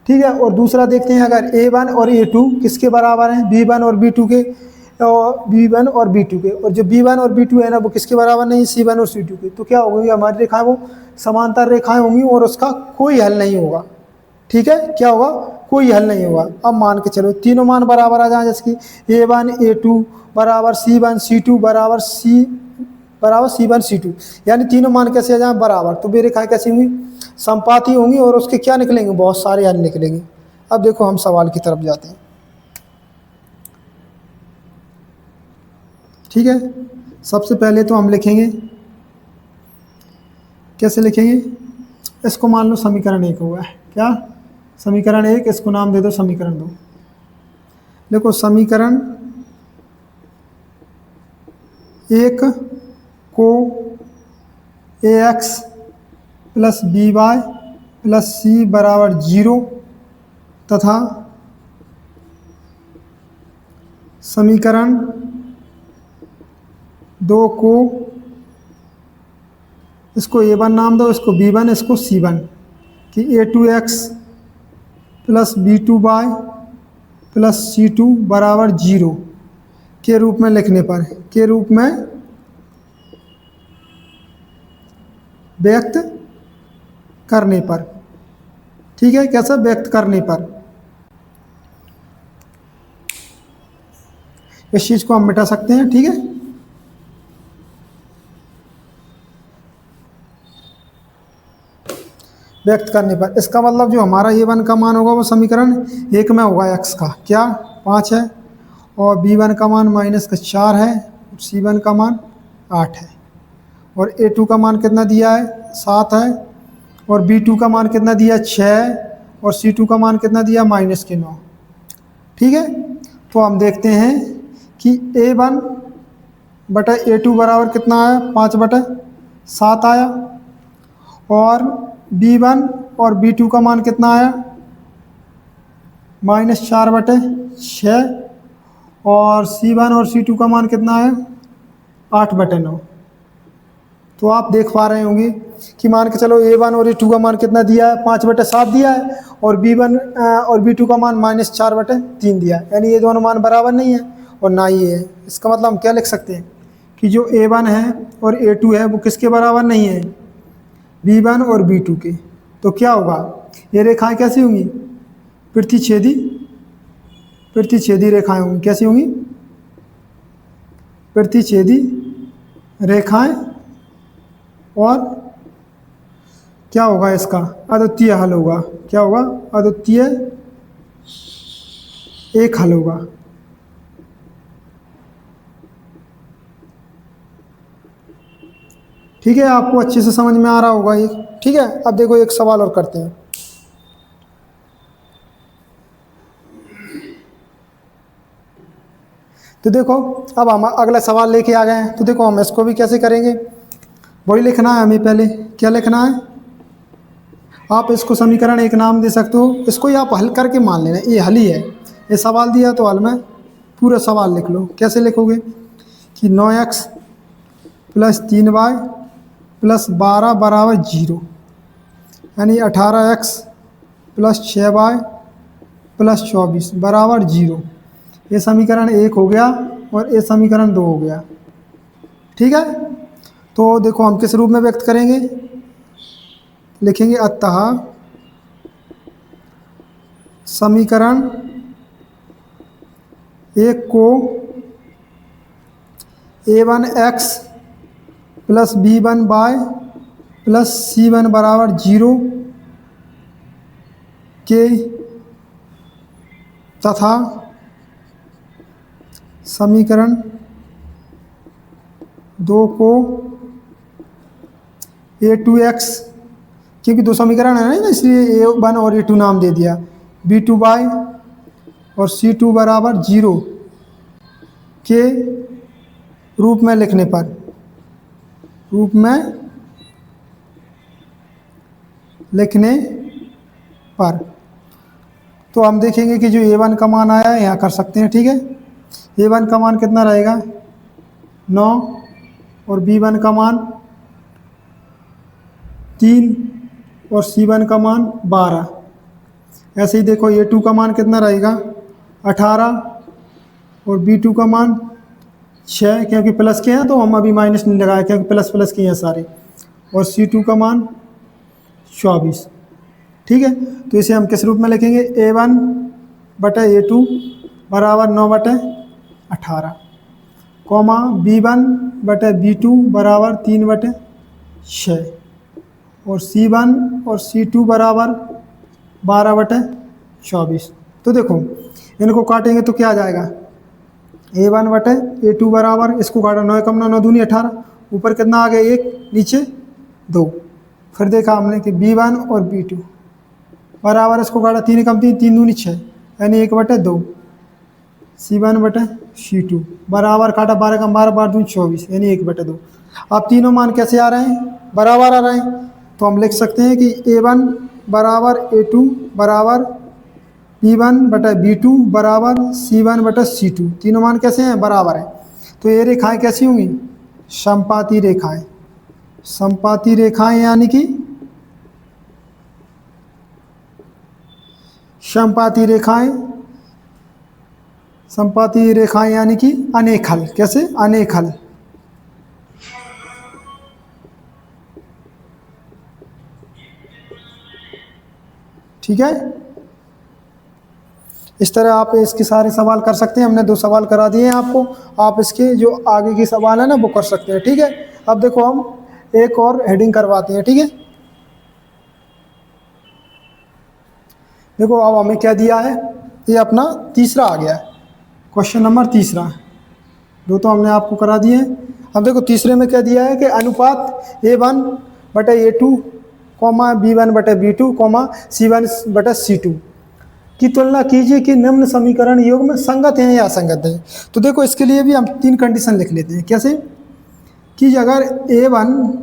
ठीक है, और दूसरा देखते हैं, अगर A1 और A2 किसके बराबर हैं? B1 और B2 के, और B1 और B2 के, और जो B1 और B2 है ना वो किसके बराबर नहीं? C1 और C2 के। तो क्या होगी हमारी रेखाएं? वो समांतर रेखाएं होंगी और उसका कोई हल नहीं होगा। ठीक है, क्या होगा? कोई हल नहीं होगा। अब मान के चलो तीनों मान बराबर आ जाए, जैसे कि A1 A2 बराबर C1 C2 बराबर C1 C2, यानी तीनों मान कैसे आ जाए? बराबर। तो वे रेखाएं कैसी होंगी? समपाती होंगी और उसके क्या निकलेंगे? बहुत सारे हल निकलेंगे। अब देखो हम सवाल की तरफ जाते हैं। ठीक है, सबसे पहले तो हम लिखेंगे, कैसे लिखेंगे? इसको मान लो समीकरण 1 हुआ है। क्या? समीकरण 1, इसको नाम दे दो समीकरण 2। देखो समीकरण 1 को AX plus BY plus C बराबर 0 तथा समीकरण 2 को, इसको A1 नाम दो, इसको B1, इसको C1, कि A2X plus B2Y plus C2 बराबर 0 के रूप में लिखने पर, के रूप में व्यक्त करने पर। ठीक है, कैसा? व्यक्त करने पर। इस चीज को हम मिटा सकते हैं। ठीक है, व्यक्त करने पर। इसका मतलब जो हमारा A1 का मान होगा वो समीकरण 1 में होगा x का क्या? 5 है, और B1 का मान -4 है, C1 का मान 8 है। और A2 का मान कितना दिया है 7 है, और B2 का मान कितना दिया 6, और C2 का मान कितना दिया -9। ठीक है, तो हम देखते हैं कि A1 बटा A2 बराबर कितना आया 5/7 आया, और B1 और B2 का मान कितना आया -4/6, और C1 और C2 का मान कितना आया 8/9। तो आप देख पा रहे होंगे कि मान के चलो A1 और A2 का मान कितना दिया है 5/7 दिया है, और B1 और B2 का मान -4/3 दिया है, यानी ये दोनों मान बराबर नहीं है और ना ही है। इसका मतलब हम क्या लिख सकते हैं कि जो A1 है और A2 है वो किसके बराबर नहीं है, B1 और B2 के। तो क्या होगा, ये रेखाएं कैसी होंगी, प्रतिच्छेदी रेखाएं होंगी। कैसी होंगी, प्रतिच्छेदी रेखाएं, और क्या होगा इसका अद्वितीय हल होगा। क्या होगा, अद्वितीय एक हल होगा। ठीक है, आपको अच्छे से समझ में आ रहा होगा ये। ठीक है, अब देखो एक सवाल और करते हैं। तो देखो अब हम अगला सवाल लेके आ गए हैं, तो देखो हम इसको भी कैसे करेंगे, वही लिखना है हमें। पहले क्या लिखना है, आप इसको समीकरण एक नाम दे सकते हो, इसको ही आप हल करके मान लेना ये हल ही है। ये सवाल दिया तो हल में पूरा सवाल लिख लो। कैसे लिखोगे कि 9x + 3y + 12 बराबर 0, यानी 18x + 6y + 24 बराबर 0। ये समीकरण 1 हो गया और ये समीकरण 2 हो गया। ठीक है, तो देखो हम किस रूप में व्यक्त करेंगे, लिखेंगे अतः समीकरण 1 को A1x + B1y + C1 बराबर 0 के तथा समीकरण 2 को A2x, क्योंकि दो समीकरण है ना इसलिए A1 और A2 नाम दे दिया, B2y और C2 बराबर 0 के रूप में लिखने पर तो हम देखेंगे कि जो A1 का मान आया है यहाँ कर सकते हैं। ठीक है, A1 का मान कितना रहेगा 9, और B1 का मान 3, और C1 का मान 12। ऐसे ही देखो A2 का मान कितना रहेगा 18, और B2 का मान 6, क्योंकि प्लस के हैं तो हम अभी माइनस नहीं लगाए क्योंकि प्लस प्लस के हैं सारे, और C2 का मान 24। ठीक है, तो इसे हम किस रूप में लिखेंगे, A1 बटा A2 बराबर 9/18, कॉमा B1 बटा B2 बराबर 3/6, और C1 और C2 बराबर 12/24। तो देखो इनको काटेंगे तो क्या आ जाएगा, A1 बटे A2 बराबर, इसको काटा 9 कम 9 दूनी 18, ऊपर कितना आ गया 1, नीचे 2। फिर देखा हमने कि B1 और B2 बराबर, इसको काटा 3 कम 3, 3 दूनी 6, यानी 1/2। C1 बटे C2 बराबर, काटा 12 कम 12, 12 दूनी 24, यानी 1/2। अब तीनों मान कैसे आ रहे हैं, बराबर आ रहे हैं, तो हम लिख सकते हैं कि A1 बराबर A2 बराबर B1 बटा B2 बराबर C1 बटा C2। तीनों मान कैसे हैं, बराबर हैं। तो ये रेखाएं कैसी होंगी, समपाती रेखाएं। समपाती रेखाएं यानी कि समपाती रेखाएं यानी कि अनेक हल। कैसे, अनेक हल। ठीक है, इस तरह आप इसके सारे सवाल कर सकते हैं। हमने 2 सवाल करा दिए हैं आपको, आप इसके जो आगे के सवाल है ना वो कर सकते हैं। ठीक है, अब देखो हम एक और हेडिंग करवाते हैं। ठीक है, देखो अब हमें क्या दिया है, ये अपना तीसरा आ गया है, क्वेश्चन नंबर तीसरा। 2 तो हमने आपको करा दिए हैं। अब देखो तीसरे में क्या दिया है कि अनुपात A1 बटा A2 कॉमा B1 बटा B2 कॉमा C1 बटा C2 की तुलना कीजिए कि निम्न समीकरण योग में संगत हैं या असंगत हैं। तो देखो इसके लिए भी हम 3 कंडीशन लिख लेते हैं। कैसे कि अगर A1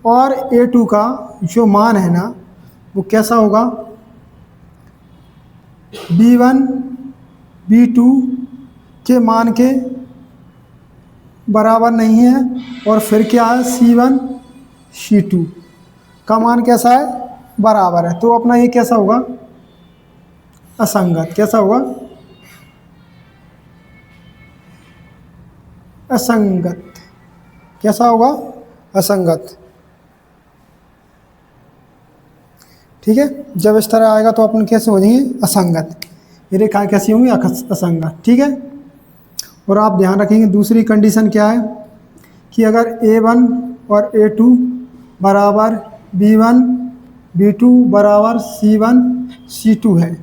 और A2 का जो मान है ना वो कैसा होगा, B1 B2 के मान के बराबर नहीं है, और फिर क्या है C1 C2 का मान कैसा है, बराबर है, तो अपना ये कैसा होगा, असंगत। कैसा होगा, असंगत। कैसा होगा, असंगत। ठीक है, जब इस तरह आएगा तो अपन कैसे हो जाएंगे, असंगत। ये रेखाएं कैसी होंगी, असंगत। ठीक है, और आप ध्यान रखेंगे दूसरी कंडीशन क्या है कि अगर A1 और A2 बराबर B1 B2 बराबर C1 C2 है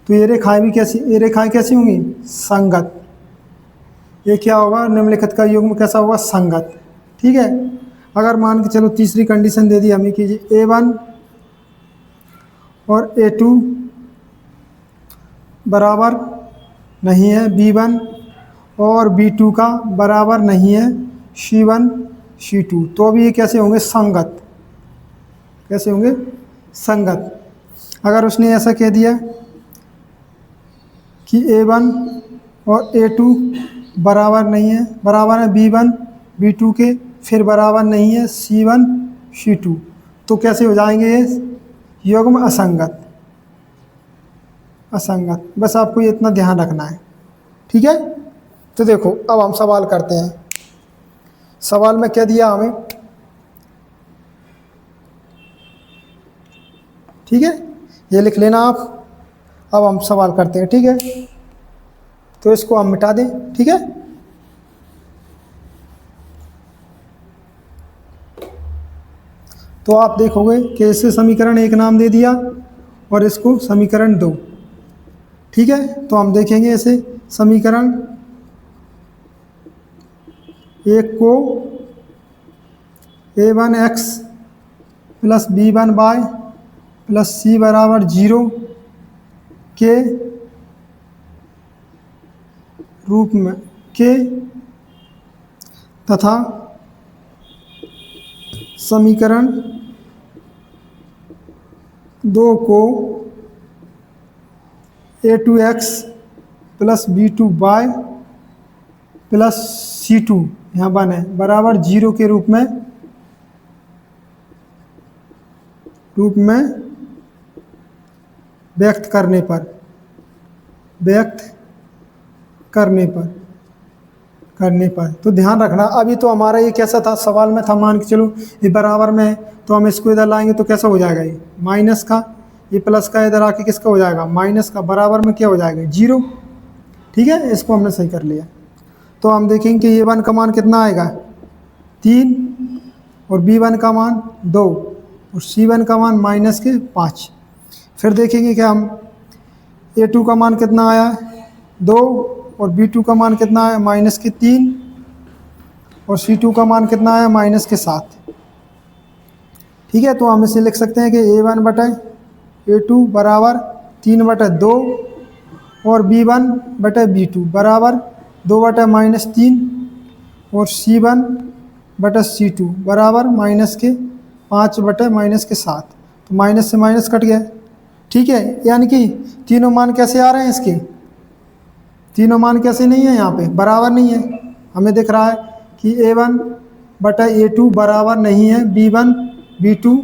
तो ये रेखाएं भी कैसी, ये रेखाएं कैसी होंगी, संगत। ये क्या होगा, निम्नलिखित का युग्म कैसा होगा, संगत। ठीक है, अगर मान के चलो तीसरी कंडीशन दे दी हमें कि A1 और A2 बराबर नहीं है B1 और B2 का बराबर नहीं है C1 C2, तो अभी ये कैसे होंगे, संगत। कैसे होंगे, संगत। अगर उसने ऐसा कह दिया कि A1 और A2 बराबर नहीं है, बराबर है B1 B2 के, फिर बराबर नहीं है C1 C2, तो कैसे हो जाएंगे ये युग्म असंगत। असंगत, बस आपको ये इतना ध्यान रखना है। ठीक है, तो देखो अब हम सवाल करते हैं। सवाल में क्या दिया हमें, ठीक है, ये लिख लेना आप। अब हम सवाल करते हैं। ठीक है, तो इसको हम मिटा दें। ठीक है, तो आप देखोगे कि इसे समीकरण 1 नाम दे दिया और इसको समीकरण 2। ठीक है, तो हम देखेंगे इसे समीकरण 1 को A1x plus B1y plus C बराबर 0 के रूप में के तथा समीकरण 2 को A2x plus B2y plus C2 यहाँ बने बराबर 0 के रूप में व्यक्त करने पर तो ध्यान रखना। अभी तो हमारा ये कैसा था, सवाल में था, मान के चलो ये बराबर में है तो हम इसको इधर लाएंगे तो कैसा हो जाएगा, ये माइनस का, ये प्लस का इधर आके किसका हो जाएगा, माइनस का, बराबर में क्या हो जाएगा, 0। ठीक है, इसको हमने सही कर लिया। तो हम देखेंगे कि A1 का मान कितना आएगा, 3, और B1 का मान 2 और C1 का मान माइनस के 5। फिर देखेंगे कि हम A2 का मान कितना आया, 2, और B2 का मान कितना आया, माइनस के 3, और C2 का मान कितना आया, माइनस के 7। ठीक है, तो हम इसे लिख सकते हैं कि A1 बटा A2 बराबर 3 बटा 2 और B1 बटा B2 बराबर 2 बटा माइनस 3 और C1 बटा C2 बराबर माइनस के 5 बटा माइनस के 7। तो माइनस से माइनस कट गया। ठीक है, यानी कि तीनों मान कैसे आ रहे हैं, इसके तीनों मान कैसे नहीं है, यहाँ पे बराबर नहीं है। हमें दिख रहा है कि A1 बटा A2 बराबर नहीं है B1 B2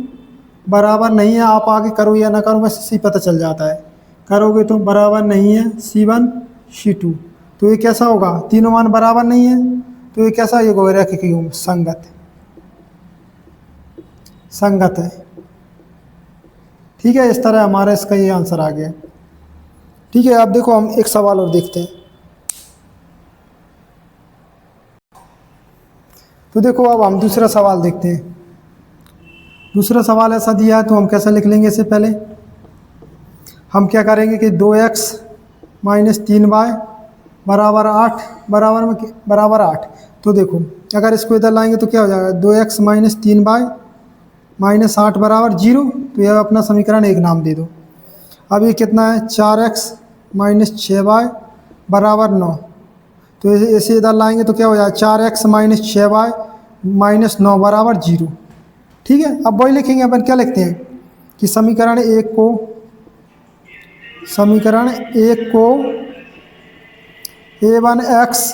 बराबर नहीं है। आप आगे करो या ना करो बस इसी पता चल जाता है, करोगे तो बराबर नहीं है C1 C2, तो ये कैसा होगा, तीनों मान बराबर नहीं है, तो ये कैसा, ये रैखिक युग्म संगत है। ठीक है, इस तरह हमारा इसका ये आंसर आ गया। ठीक है, अब देखो हम एक सवाल और देखते हैं। तो देखो अब हम दूसरा सवाल देखते हैं। दूसरा सवाल ऐसा दिया है तो हम कैसा लिख लेंगे, इससे पहले हम क्या करेंगे कि 2x माइनस 3y बराबर 8 बराबर 8, तो देखो अगर इसको इधर लाएंगे तो क्या हो जाएगा, 2x माइनस 3y माइनस 8 बराबर 0। तो यह अपना समीकरण 1 नाम दे दो। अब ये कितना है, 4x माइनस 6y बराबर 9। तो ऐसे इधर लाएंगे तो क्या हो जाएगा, 4x माइनस 6y माइनस 9 बराबर 0। ठीक है, अब वही लिखेंगे। अपन क्या लिखते हैं कि समीकरण एक को a1x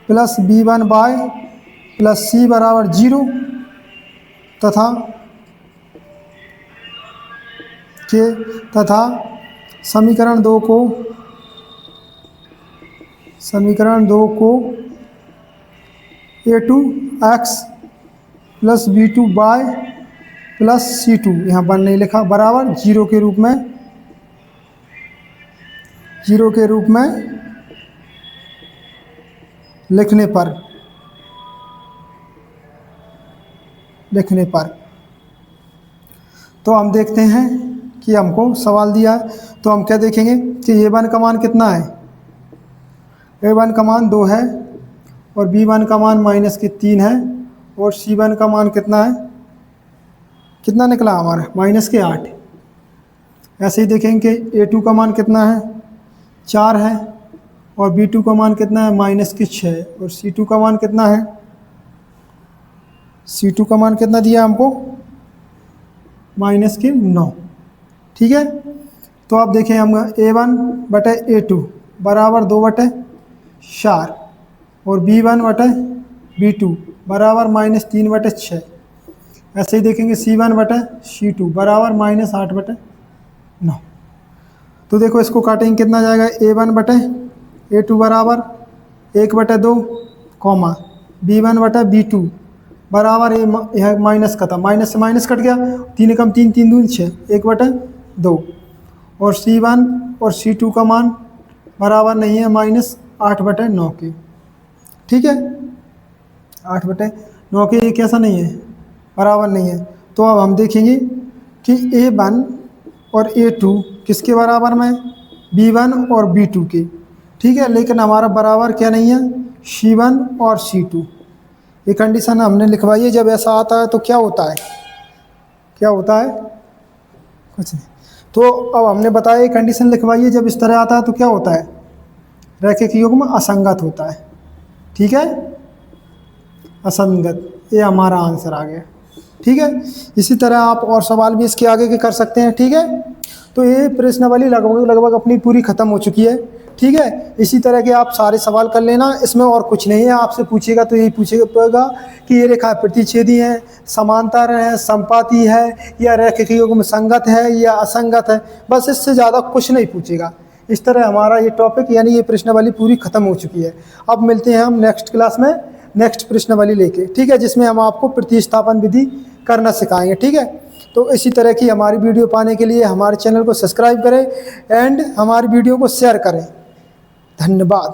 plus b1y plus c बराबर 0 तथा समीकरण दो को a2x plus b2y plus c2, यहाँ पर नहीं लिखा, बराबर 0 के रूप में लिखने पर तो हम देखते हैं कि हमको सवाल दिया है। तो हम क्या देखेंगे कि a1 का मान कितना है, a1 का मान 2 है और b1 का मान माइनस के 3 है और c1 का मान कितना है, कितना निकला हमारा, माइनस के 8। ऐसे ही देखेंगे a2 का मान कितना है, 4 है और b2 का मान कितना है, माइनस के 6 और c2 का मान कितना है, c2 का मान कितना दिया हमको, माइनस के 9। ठीक है, तो आप देखें हम a1 बटे a2 बराबर 2/4 और b1 बटे b2 बराबर माइनस 3/6। ऐसे ही देखेंगे c1 बटे c2 बराबर माइनस 8/9। तो देखो इसको काटेंगे, कितना जाएगा, a1 बटे a2 बराबर 1/2 कॉमा b1 बटे b2 बराबर यह माइनस का था, माइनस से माइनस कट गया, 3 कम 3, 3 दूनी 6, 1/2 और c1 और c2 का मान बराबर नहीं है माइनस 8/9 के। ठीक है, 8/9 के, ये कैसा नहीं है, बराबर नहीं है। तो अब हम देखेंगे कि a1 और a2 किसके बराबर में, b1 और b2 के। ठीक है, लेकिन हमारा बराबर क्या नहीं है, c1 और c2। ये कंडीशन हमने लिखवाई है। जब ऐसा आता है तो क्या होता है, कुछ नहीं। तो अब हमने बताया ये कंडीशन लिखवाई है, जब इस तरह आता है तो क्या होता है, रैखिक युग्म असंगत होता है। ठीक है, असंगत, ये हमारा आंसर आ गया। ठीक है, इसी तरह आप और सवाल भी इसके आगे के कर सकते हैं। ठीक है, तो ये प्रश्नावली लगभग अपनी पूरी ख़त्म हो चुकी है। ठीक है, इसी तरह के आप सारे सवाल कर लेना, इसमें और कुछ नहीं है। आपसे पूछेगा तो यही पूछेगा कि ये रेखा प्रतिच्छेदी है, समांतर है, संपाती है, या रैखिक युग्म संगत है या असंगत है, बस इससे ज़्यादा कुछ नहीं पूछेगा। इस तरह हमारा ये टॉपिक यानी ये प्रश्नावली पूरी ख़त्म हो चुकी है। अब मिलते हैं हम नेक्स्ट क्लास में नेक्स्ट प्रश्नावली लेके। ठीक है, जिसमें हम आपको प्रतिस्थापन विधि करना सिखाएंगे। ठीक है, तो इसी तरह की हमारी वीडियो पाने के लिए हमारे चैनल को सब्सक्राइब करें एंड हमारी वीडियो को शेयर करें। धन्यवाद।